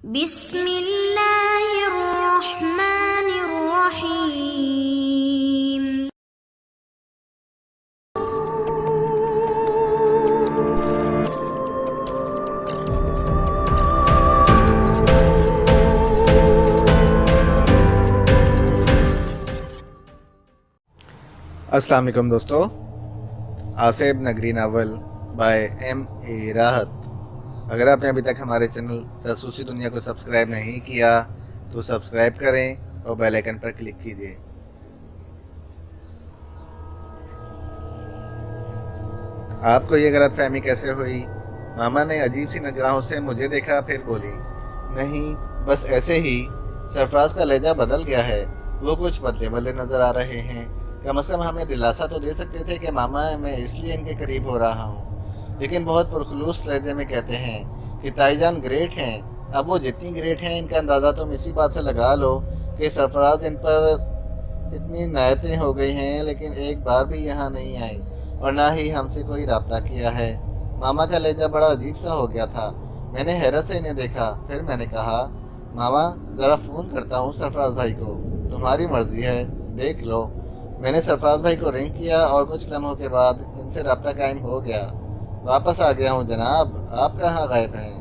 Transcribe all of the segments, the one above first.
بسم اللہ الرحمن الرحیم۔ السلام علیکم دوستو، آصف نگری ناول بائے M.A. راحت۔ اگر آپ نے ابھی تک ہمارے چینل جاسوسی دنیا کو سبسکرائب نہیں کیا تو سبسکرائب کریں اور بیل آئیکن پر کلک کیجیے۔ آپ کو یہ غلط فہمی کیسے ہوئی؟ ماما نے عجیب سی نگاہوں سے مجھے دیکھا، پھر بولی، نہیں بس ایسے ہی۔ سرفراز کا لہجہ بدل گیا ہے، وہ کچھ بدلے بدلے نظر آ رہے ہیں۔ کم از کم ہمیں دلاسا تو دے سکتے تھے کہ ماما میں اس لیے ان کے قریب ہو رہا ہوں، لیکن بہت پرخلوص لہجے میں کہتے ہیں کہ تائی جان گریٹ ہیں۔ اب وہ جتنی گریٹ ہیں ان کا اندازہ تم اسی بات سے لگا لو کہ سرفراز ان پر اتنی عنایتیں ہو گئی ہیں، لیکن ایک بار بھی یہاں نہیں آئی اور نہ ہی ہم سے کوئی رابطہ کیا ہے۔ ماما کا لہجہ بڑا عجیب سا ہو گیا تھا۔ میں نے حیرت سے انہیں دیکھا، پھر میں نے کہا، ماما ذرا فون کرتا ہوں سرفراز بھائی کو، تمہاری مرضی ہے، دیکھ لو۔ میں نے سرفراز بھائی کو رنگ کیا اور کچھ لمحوں کے بعد ان سے رابطہ قائم ہو گیا۔ واپس آ گیا ہوں جناب، آپ کہاں غائب ہیں؟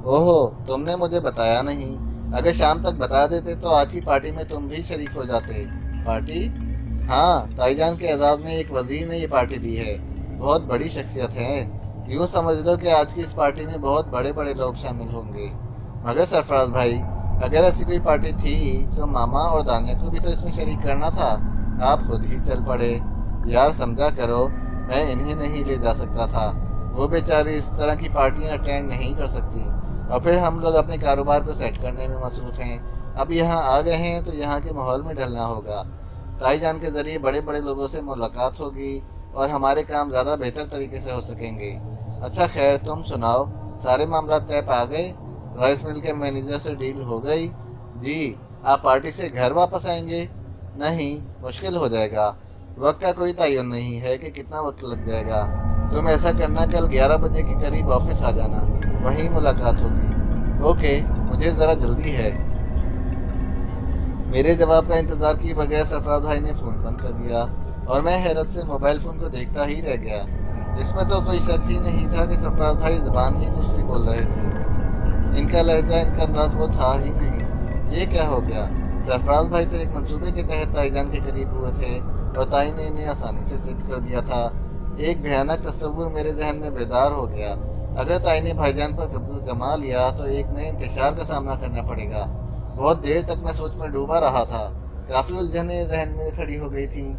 اوہو، تم نے مجھے بتایا نہیں۔ اگر شام تک بتا دیتے تو آج کی پارٹی میں تم بھی شریک ہو جاتے۔ پارٹی؟ ہاں، تائی جان کے اعزاز میں ایک وزیر نے یہ پارٹی دی ہے، بہت بڑی شخصیت ہے۔ یوں سمجھ لو کہ آج کی اس پارٹی میں بہت بڑے بڑے لوگ شامل ہوں گے۔ مگر سرفراز بھائی، اگر ایسی کوئی پارٹی تھی تو ماما اور دانیہ کو بھی تو اس میں شریک کرنا تھا، آپ خود ہی چل پڑے۔ یار سمجھا کرو، میں انہیں نہیں لے جا سکتا تھا، وہ بیچاری اس طرح کی پارٹیاں اٹینڈ نہیں کر سکتی، اور پھر ہم لوگ اپنے کاروبار کو سیٹ کرنے میں مصروف ہیں۔ اب یہاں آ گئے ہیں تو یہاں کے ماحول میں ڈھلنا ہوگا۔ تائی جان کے ذریعے بڑے بڑے لوگوں سے ملاقات ہوگی اور ہمارے کام زیادہ بہتر طریقے سے ہو سکیں گے۔ اچھا خیر، تم سناؤ، سارے معاملات طے پا گئے؟ رائس مل کے مینیجر سے ڈیل ہو گئی؟ جی۔ آپ پارٹی سے گھر واپس آئیں گے؟ نہیں، مشکل ہو جائے گا، وقت کا کوئی تعین نہیں ہے کہ کتنا وقت لگ جائے گا۔ تم ایسا کرنا، کل 11 بجے کے قریب آفس آ جانا، وہیں ملاقات ہوگی۔ اوکے، مجھے ذرا جلدی ہے۔ میرے جواب کا انتظار کیے بغیر سرفراز بھائی نے فون بند کر دیا اور میں حیرت سے موبائل فون کو دیکھتا ہی رہ گیا۔ اس میں تو کوئی شک ہی نہیں تھا کہ سرفراز بھائی زبان ہی دوسری بول رہے تھے۔ ان کا لہجہ، ان کا انداز وہ تھا ہی نہیں۔ یہ کیا ہو گیا؟ سرفراز بھائی تو ایک منصوبے کے تحت تائی جان کے قریب ہوئے تھے اور تائی نے انہیں آسانی سے ضد کر دیا تھا۔ ایک بھیانک تصور میرے ذہن میں بیدار ہو گیا۔ اگر تائی نے بھائی جان پر قبضہ جما لیا تو ایک نئے انتشار کا سامنا کرنا پڑے گا۔ بہت دیر تک میں سوچ میں ڈوبا رہا تھا، کافی الجھنیں ذہن میں کھڑی ہو گئی تھیں،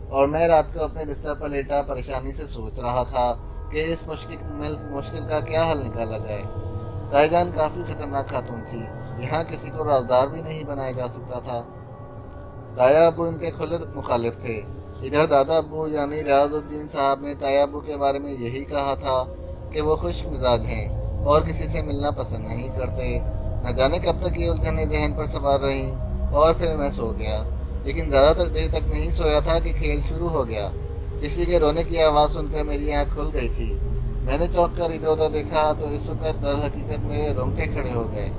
اور میں رات کو اپنے بستر پر لیٹا پریشانی سے سوچ رہا تھا کہ اس مشکل کا کیا حل نکالا جائے۔ تائی جان کافی خطرناک خاتون تھی، یہاں کسی کو رازدار بھی نہیں بنایا جا سکتا تھا۔ تایا ابو ان کے کھلے مخالف تھے۔ ادھر دادا ابو یعنی ریاض الدین صاحب نے تایا ابو کے بارے میں یہی کہا تھا کہ وہ خشک مزاج ہیں اور کسی سے ملنا پسند نہیں کرتے۔ نہ جانے کب تک یہ الجھنیں ذہن پر سوار رہیں، اور پھر میں سو گیا، لیکن زیادہ تر دیر تک نہیں سویا تھا کہ کھیل شروع ہو گیا۔ کسی کے رونے کی آواز سن کر میری آنکھ کھل گئی تھی۔ میں نے چونک کر ادھر ادھر دیکھا تو اس وقت در حقیقت میرے رونگٹے کھڑے ہو گئے۔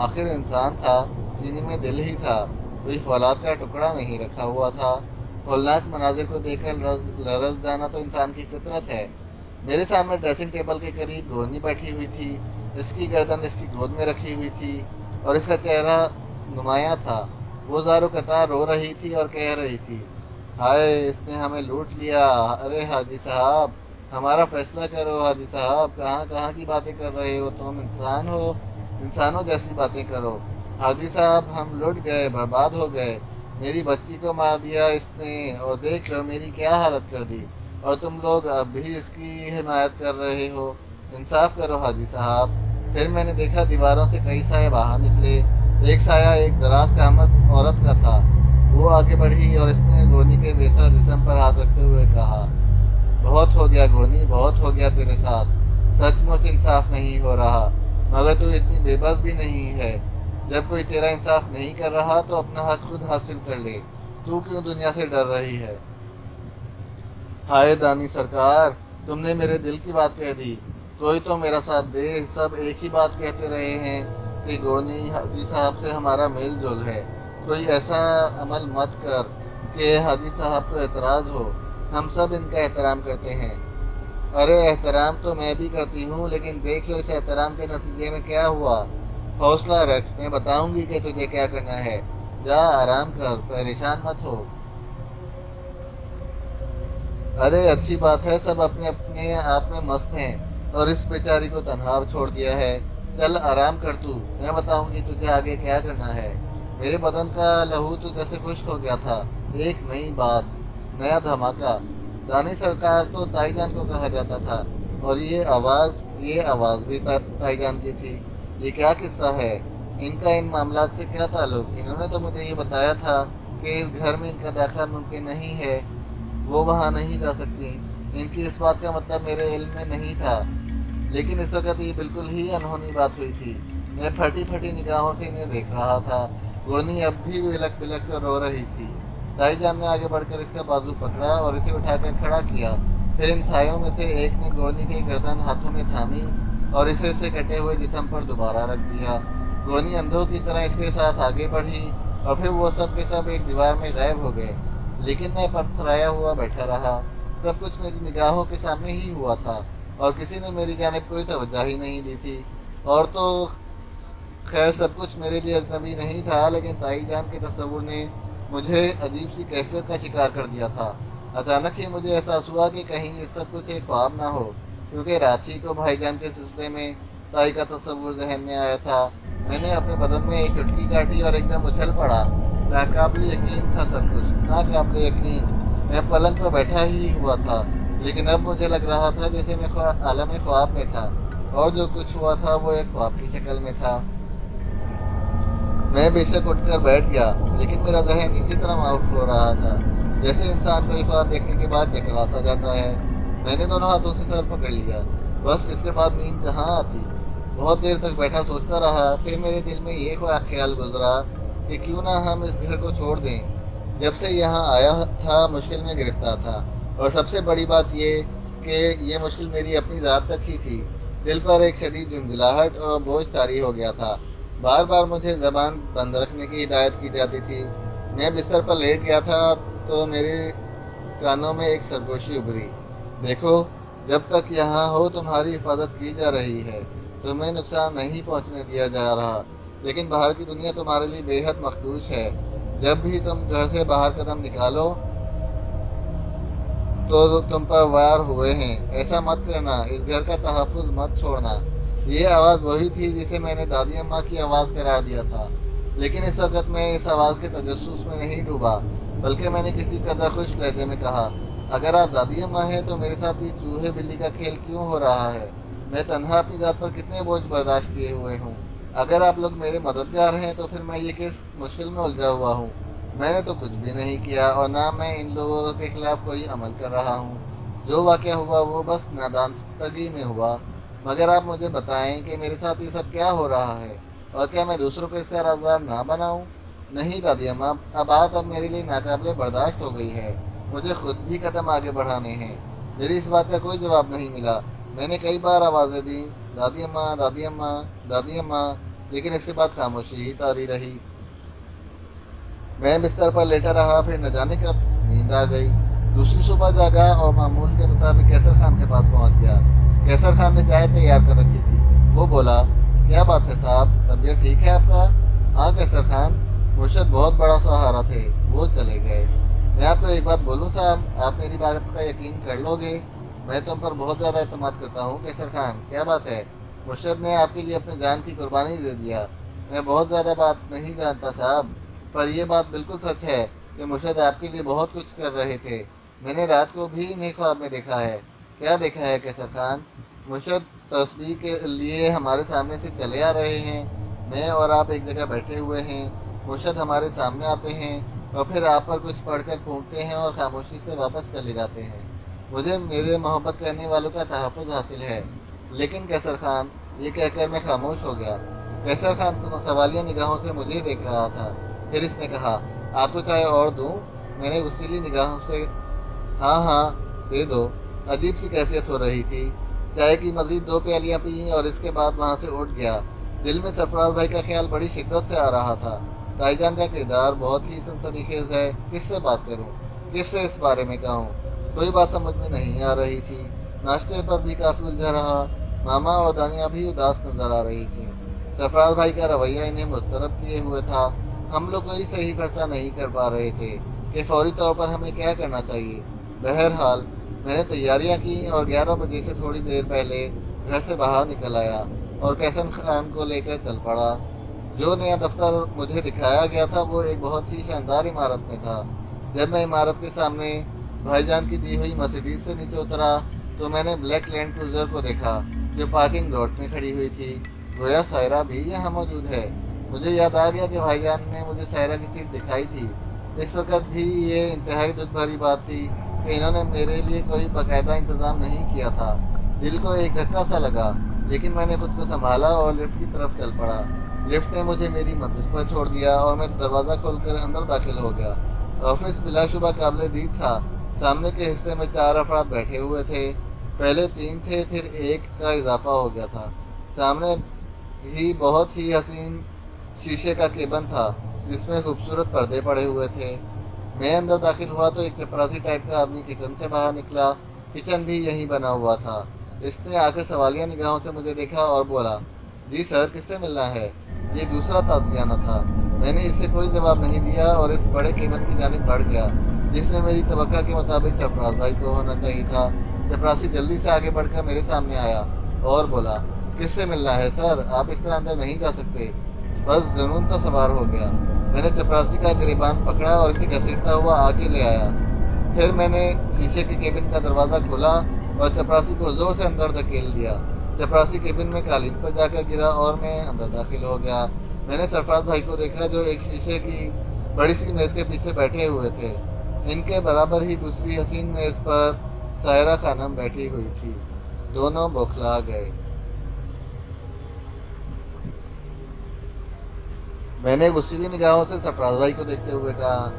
آخر انسان تھا، سینے میں دل ہی تھا، کوئی فولاد کا ٹکڑا نہیں رکھا ہوا تھا۔ ہولناک مناظر کو دیکھ کر لرز جانا تو انسان کی فطرت ہے۔ میرے سامنے ڈریسنگ ٹیبل کے قریب گورنی بیٹھی ہوئی تھی، اس کی گردن اس کی گود میں رکھی ہوئی تھی اور اس کا چہرہ نمایاں تھا۔ وہ زارو قطار رو رہی تھی اور کہہ رہی تھی، ہائے اس نے ہمیں لوٹ لیا، ارے حاجی صاحب ہمارا فیصلہ کرو، حاجی صاحب کہاں کی باتیں کر رہے ہو تم، انسان ہو، انسانوں جیسی باتیں کرو، حاجی صاحب ہم لٹ گئے، برباد ہو گئے، میری بچی کو مار دیا اس نے، اور دیکھ لو میری کیا حالت کر دی، اور تم لوگ اب بھی اس کی حمایت کر رہے ہو، انصاف کرو حاجی صاحب۔ پھر میں نے دیکھا دیواروں سے کئی سائے باہر نکلے۔ ایک سایہ ایک دراز قامت عورت کا تھا۔ وہ آگے بڑھی اور اس نے گورنی کے بے سر جسم پر ہاتھ رکھتے ہوئے کہا، بہت ہو گیا گورنی، بہت ہو گیا تیرے ساتھ، سچ مچ انصاف نہیں ہو رہا، مگر تو اتنی بے بس بھی نہیں ہے۔ جب کوئی تیرا انصاف نہیں کر رہا تو اپنا حق خود حاصل کر لے، تو کیوں دنیا سے ڈر رہی ہے؟ ہائے دانی سرکار، تم نے میرے دل کی بات کہہ دی، کوئی تو میرا ساتھ دے، سب ایک ہی بات کہتے رہے ہیں، کہ گورنی حاجی صاحب سے ہمارا میل جول ہے، کوئی ایسا عمل مت کر کہ حاجی صاحب کو اعتراض ہو، ہم سب ان کا احترام کرتے ہیں۔ ارے احترام تو میں بھی کرتی ہوں، لیکن دیکھ لو اس احترام کے نتیجے میں کیا ہوا۔ حوصلہ رکھ، میں بتاؤں گی کہ تجھے کیا کرنا ہے، جا آرام کر، پریشان مت ہو۔ ارے اچھی بات ہے، سب اپنے اپنے آپ میں مست ہیں اور اس بیچاری کو تنہا چھوڑ دیا ہے۔ چل آرام کر تو، میں بتاؤں گی تجھے آگے کیا کرنا ہے۔ میرے بدن کا لہو تو جیسے خشک ہو گیا تھا۔ ایک نئی بات، نیا دھماکہ۔ دانی سرکار تو تائی جان کو کہا جاتا تھا، اور یہ آواز بھی تائی جان کی تھی۔ یہ کیا قصہ ہے؟ ان کا ان معاملات سے کیا تعلق؟ انہوں نے تو مجھے یہ بتایا تھا کہ اس گھر میں ان کا داخلہ ممکن نہیں ہے، وہ وہاں نہیں جا سکتی۔ ان کی اس بات کا مطلب میرے علم میں نہیں تھا، لیکن اس وقت یہ بالکل ہی انہونی بات ہوئی تھی۔ میں پھٹی پھٹی نگاہوں سے انہیں دیکھ رہا تھا۔ گورنی اب بھی بلک بلک کر رو رہی تھی۔ تائی جان نے آگے بڑھ کر اس کا بازو پکڑا اور اسے اٹھا کر کھڑا کیا۔ پھر ان سایوں میں سے ایک نے گورنی کی گردن ہاتھوں میں تھامی اور اسے کٹے ہوئے جسم پر دوبارہ رکھ دیا۔ گورنی اندھوں کی طرح اس کے ساتھ آگے بڑھی اور پھر وہ سب کے سب ایک دیوار میں غائب ہو گئے، لیکن میں پتھرایا ہوا بیٹھا رہا۔ سب کچھ میری نگاہوں کے سامنے ہی ہوا تھا اور کسی نے میری جانب کوئی توجہ ہی نہیں دی تھی۔ اور تو خیر سب کچھ میرے لیے اجنبی نہیں تھا، لیکن تائی جان کے تصور نے مجھے عجیب سی کیفیت کا شکار کر دیا تھا۔ اچانک ہی مجھے احساس ہوا کہ کہیں یہ سب کچھ ایک خواب نہ ہو، کیونکہ رات ہی کو بھائی جان کے سلسلے میں تائی کا تصور ذہن میں آیا تھا۔ میں نے اپنے بدن میں ایک چٹکی کاٹی اور ایک دم اچھل پڑا۔ ناقابل یقین تھا سب کچھ، ناقابل یقین۔ میں پلنگ پر بیٹھا ہی ہوا تھا، لیکن اب مجھے لگ رہا تھا جیسے میں عالم خواب میں تھا، اور جو کچھ ہوا تھا وہ ایک خواب کی شکل میں تھا۔ میں بے شک اٹھ کر بیٹھ گیا، لیکن میرا ذہن اسی طرح معاف ہو رہا تھا جیسے انسان کو ایک خواب دیکھنے کے بعد چکر آ جاتا ہے۔ میں نے دونوں ہاتھوں سے سر پکڑ لیا، بس اس کے بعد نیند کہاں آتی۔ بہت دیر تک بیٹھا سوچتا رہا، پھر میرے دل میں یہ خیال گزرا کہ کیوں نہ ہم اس گھر کو چھوڑ دیں۔ جب سے یہاں آیا تھا مشکل میں گرفتار تھا، اور سب سے بڑی بات یہ کہ یہ مشکل میری اپنی ذات تک ہی تھی۔ دل پر ایک شدید جھنجھلاہٹ اور بوجھ طاری ہو گیا تھا۔ بار بار مجھے زبان بند رکھنے کی ہدایت کی جاتی تھی۔ میں بستر پر لیٹ گیا تھا تو میرے کانوں میں ایک سرگوشی ابھری، دیکھو جب تک یہاں ہو تمہاری حفاظت کی جا رہی ہے، تمہیں نقصان نہیں پہنچنے دیا جا رہا، لیکن باہر کی دنیا تمہارے لیے بے حد مخدوش ہے۔ جب بھی تم گھر سے باہر قدم نکالو تو تم پر وار ہوئے ہیں، ایسا مت کرنا، اس گھر کا تحفظ مت چھوڑنا۔ یہ آواز وہی تھی جسے میں نے دادی اماں کی آواز قرار دیا تھا، لیکن اس وقت میں اس آواز کے تجسس میں نہیں ڈوبا، بلکہ میں نے کسی قدر خشک لہجے میں کہا، اگر آپ دادی اماں ہیں تو میرے ساتھ یہ چوہے بلی کا کھیل کیوں ہو رہا ہے؟ میں تنہا اپنی ذات پر کتنے بوجھ برداشت کیے ہوئے ہوں۔ اگر آپ لوگ میرے مددگار ہیں تو پھر میں یہ کس مشکل میں الجھا ہوا ہوں؟ میں نے تو کچھ بھی نہیں کیا، اور نہ میں ان لوگوں کے خلاف کوئی عمل کر رہا ہوں۔ جو واقعہ ہوا وہ بس نادانستگی میں ہوا۔ مگر آپ مجھے بتائیں کہ میرے ساتھ یہ سب کیا ہو رہا ہے، اور کیا میں دوسروں کو اس کا رازدار نہ بناؤں؟ نہیں دادی اماں، بات اب میرے لیے ناقابل برداشت ہو گئی ہے، مجھے خود بھی قدم آگے بڑھانے ہیں۔ میری اس بات کا کوئی جواب نہیں ملا۔ میں نے کئی بار آوازیں دیں، دادی اماں، دادی اماں، دادی اماں، لیکن اس کے بعد خاموشی ہی طاری رہی۔ میں بستر پر لیٹا رہا، پھر نہ جانے کب نیند آ گئی۔ دوسری صبح جاگا اور معمول کے مطابق کیسر خان کے پاس پہنچ گیا۔ کیسر خان نے چائے تیار کر رکھی تھی۔ وہ بولا، کیا بات ہے صاحب، طبیعت ٹھیک ہے آپ کا؟ ہاں کیسر خان، مرشد بہت بڑا سہارا تھے، وہ چلے گئے۔ میں آپ کو ایک بات بولوں صاحب، آپ میری بات کا یقین کر لو گے؟ میں تم پر بہت زیادہ اعتماد کرتا ہوں کیسر خان۔ کیا بات ہے؟ مرشد نے آپ کے لیے اپنی جان کی قربانی دے دیا۔ میں بہت زیادہ بات نہیں جانتا صاحب، پر یہ بات بالکل سچ ہے کہ مرشد آپ کے لیے بہت کچھ کر رہے تھے۔ میں نے رات کو بھی انہیں خواب میں دیکھا ہے۔ کیا دیکھا ہے کیسر خان؟ مرشد تسبیح کے لیے ہمارے سامنے سے چلے آ رہے ہیں، میں اور آپ ایک جگہ بیٹھے ہوئے ہیں، مرشد ہمارے سامنے آتے ہیں اور پھر آپ پر کچھ پڑھ کر پھونکتے ہیں اور خاموشی سے واپس چلے جاتے ہیں۔ مجھے میرے محبت کرنے والوں کا تحفظ حاصل ہے۔ لیکن کیسر خان، یہ کہہ کر میں خاموش ہو گیا۔ کیسر خان سوالیہ نگاہوں سے مجھے دیکھ رہا تھا۔ پھر اس نے کہا، آپ کو چائے اور دوں؟ میں نے غصیلی نگاہوں سے ہاں ہاں دے دو۔ عجیب سی کیفیت ہو رہی تھی۔ چائے کی مزید 2 پیالیاں پیں اور اس کے بعد وہاں سے اٹھ گیا۔ دل میں سرفراز بھائی کا خیال بڑی شدت سے آ رہا تھا۔ تائی جان کا کردار بہت ہی سنسنی خیز ہے، کس سے بات کروں، کس سے اس بارے میں کہوں، کوئی بات سمجھ میں نہیں آ رہی تھی۔ ناشتے پر بھی کافی الجھا رہا۔ ماما اور دانیہ بھی اداس نظر آ رہی تھی۔ سرفراز بھائی کا رویہ انہیں مضطرب کیے ہوئے تھا۔ ہم لوگ کوئی صحیح فیصلہ نہیں کر پا رہے تھے کہ فوری طور پر ہمیں کیا کرنا چاہیے۔ بہرحال میں نے تیاریاں کی اور 11 بجے سے تھوڑی دیر پہلے گھر سے باہر نکل آیا اور کیسن خان کو لے کر چل پڑا۔ جو نیا دفتر مجھے دکھایا گیا تھا وہ ایک بہت ہی شاندار عمارت میں تھا۔ جب میں عمارت کے سامنے بھائی جان کی دی ہوئی مرسیڈیز سے نیچے اترا تو میں نے بلیک لینڈ کروزر کو دیکھا جو پارکنگ لاٹ میں کھڑی ہوئی تھی۔ گویا سائرہ بھی یہاں موجود ہے۔ مجھے یاد آ گیا کہ بھائی جان نے مجھے سائرہ کی سیٹ دکھائی تھی۔ اس وقت بھی یہ انتہائی دکھ بھری بات تھی کہ انہوں نے میرے لیے کوئی باقاعدہ انتظام نہیں کیا تھا۔ دل کو ایک دھکا سا لگا، لیکن میں نے خود کو سنبھالا اور لفٹ کی طرف چل پڑا۔ لفٹ نے مجھے میری منزل پر چھوڑ دیا اور میں دروازہ کھول کر اندر داخل ہو گیا۔ آفس بلا شبہ قابل دید تھا۔ سامنے کے حصے میں 4 افراد بیٹھے ہوئے تھے۔ پہلے 3 تھے، پھر 1 کا اضافہ ہو گیا تھا۔ سامنے ہی بہت ہی حسین شیشے کا کیبن تھا جس میں خوبصورت پردے پڑے ہوئے تھے۔ میں اندر داخل ہوا تو ایک چپراسی ٹائپ کا آدمی کچن سے باہر نکلا۔ کچن بھی یہیں بنا ہوا تھا۔ اس نے آ کر سوالیہ نگاہوں سے مجھے دیکھا اور بولا، جی سر، کس سے ملنا ہے؟ یہ دوسرا تعزیانہ تھا۔ میں نے اسے کوئی جواب نہیں دیا اور اس بڑے کیبن کی جانب بڑھ گیا جس میں میری توقع کے مطابق سرفراز بھائی کو ہونا چاہیے تھا۔ چپراسی جلدی سے آگے بڑھ کر میرے سامنے آیا اور بولا، کس سے ملنا ہے سر؟ آپ اس طرح اندر نہیں جا سکتے۔ بس جنون سا سوار ہو گیا۔ میں نے چپراسی کا گریبان پکڑا اور اسے گھسیٹتا ہوا آگے لے آیا۔ پھر میں نے شیشے کے کیبن کا دروازہ کھولا اور چپراسی کو زور سے اندر دھکیل دیا۔ چپراسی کیبن میں قالین پر جا کر گرا اور میں اندر داخل ہو گیا۔ میں نے سرفراز بھائی کو دیکھا جو ایک شیشے کی بڑی سی میز کے پیچھے بیٹھے ہوئے تھے۔ ان کے برابر ہی دوسری حسین میز پر سائرہ خانم بیٹھی ہوئی تھی۔ دونوں بوکھلا گئے۔ میں نے غصیلی نگاہوں سے سرفراز بھائی کو دیکھتے ہوئے کہا،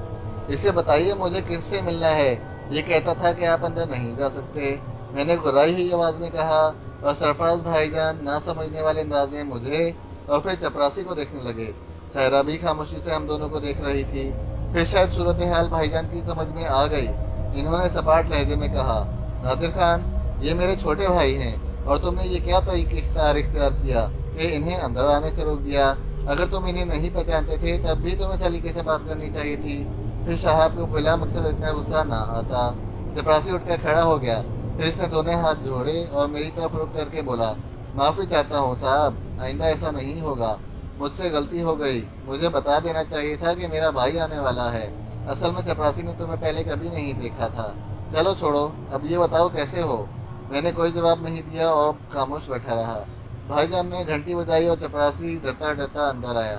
اسے بتائیے مجھے کس سے ملنا ہے؟ یہ کہتا تھا کہ آپ اندر نہیں جا سکتے۔ میں نے گھرائی ہوئی آواز میں کہا اور سرفراز بھائی جان نہ سمجھنے والے انداز میں مجھے اور پھر چپراسی کو دیکھنے لگے۔ سائرہ بھی خاموشی سے ہم دونوں کو دیکھ رہی تھی۔ پھر شاید صورتحال بھائی جان کی سمجھ میں آ گئی۔ انہوں نے سپاٹ لہجے میں کہا، نادر خان، یہ میرے چھوٹے بھائی ہیں اور تم نے یہ کیا طریقہ اختیار کیا کہ انہیں اندر آنے سے روک دیا؟ اگر تم انہیں نہیں پہچانتے تھے تب بھی تمہیں سلیقے سے بات کرنی چاہیے تھی۔ پھر صاحب کو بلا مقصد اتنا غصہ نہ آتا۔ چپراسی اٹھ کر کھڑا ہو گیا۔ پھر اس نے دونوں ہاتھ جوڑے اور میری طرف رک کر کے بولا، معافی چاہتا ہوں صاحب، آئندہ ایسا نہیں ہوگا۔ مجھ سے غلطی ہو گئی۔ مجھے بتا دینا چاہیے تھا کہ میرا بھائی آنے والا ہے۔ اصل میں چپراسی نے تمہیں پہلے کبھی نہیں دیکھا تھا۔ چلو چھوڑو، اب یہ بتاؤ کیسے ہو؟ میں نے کوئی جواب نہیں دیا اور خاموش بیٹھا رہا۔ بھائی جان نے گھنٹی بجائی اور چپراسی ڈرتا ڈرتا اندر آیا۔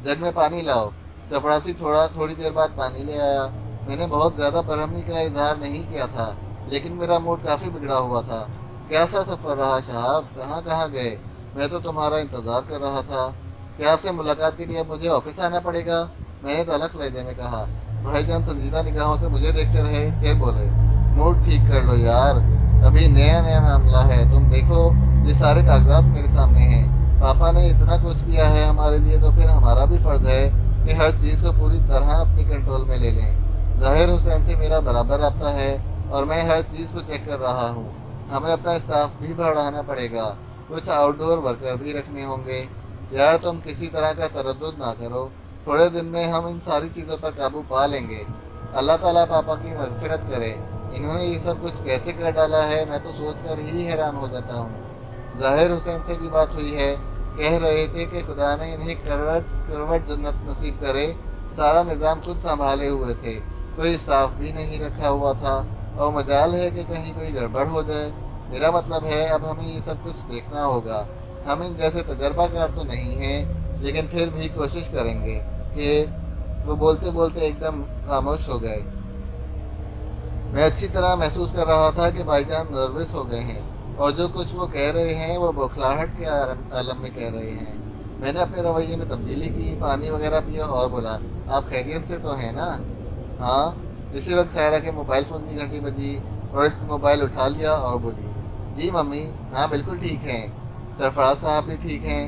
جگ میں پانی لاؤ۔ چپراسی تھوڑی دیر بعد پانی لے آیا۔ میں نے بہت زیادہ برہمی کا اظہار نہیں کیا تھا، لیکن میرا موڈ کافی بگڑا ہوا تھا۔ کیسا سفر رہا صاحب؟ کہاں گئے؟ میں تو تمہارا انتظار کر رہا تھا۔ کیا آپ سے ملاقات کے لیے مجھے آفس آنا پڑے گا؟ میں نے تلخ لہجے میں کہا۔ بھائی جان سنجیدہ نگاہوں سے مجھے دیکھتے رہے، پھر بولے، موڈ ٹھیک کر لو یار، ابھی نیا معاملہ ہے۔ تم دیکھو، یہ سارے کاغذات میرے سامنے ہیں۔ پاپا نے اتنا کچھ کیا ہے ہمارے لیے، تو پھر ہمارا بھی فرض ہے کہ ہر چیز کو پوری طرح اپنی کنٹرول میں لے لیں۔ ظاہر حسین سے میرا برابر رابطہ ہے اور میں ہر چیز کو چیک کر رہا ہوں۔ ہمیں اپنا اسٹاف بھی بڑھانا پڑے گا، کچھ آؤٹ ڈور ورکر بھی رکھنے ہوں گے۔ یار تم کسی طرح کا تردد نہ کرو، تھوڑے دن میں ہم ان ساری چیزوں پر قابو پا لیں گے۔ اللہ تعالیٰ پاپا کی مغفرت کرے، انہوں نے یہ سب کچھ کیسے کر ڈالا ہے، میں تو سوچ کر ہی حیران ہو جاتا ہوں۔ ظاہر حسین سے بھی بات ہوئی ہے، کہہ رہے تھے کہ خدا نے انہیں کروٹ جنت نصیب کرے، سارا نظام خود سنبھالے ہوئے تھے، کوئی اسٹاف بھی نہیں رکھا ہوا تھا اور مجال ہے کہ کہیں کوئی گڑبڑ ہو جائے۔ میرا مطلب ہے اب ہمیں یہ سب کچھ دیکھنا ہوگا۔ ہم ان جیسے تجربہ کار تو نہیں ہیں، لیکن پھر بھی کوشش کریں گے کہ وہ بولتے بولتے ایک دم خاموش ہو گئے۔ میں اچھی طرح محسوس کر رہا تھا کہ بھائی جان نروس ہو گئے ہیں اور جو کچھ وہ کہہ رہے ہیں وہ بوکھلاہٹ کے عالم میں کہہ رہے ہیں۔ میں نے اپنے رویے میں تبدیلی کی، پانی وغیرہ پیا اور بولا، آپ خیریت سے تو ہیں نا؟ ہاں۔ اسی وقت سائرہ کے موبائل فون کی گھنٹی بجی اور اس نے موبائل اٹھا لیا اور بولی، جی ممی، ہاں بالکل ٹھیک ہیں، سرفراز صاحب بھی ٹھیک ہیں،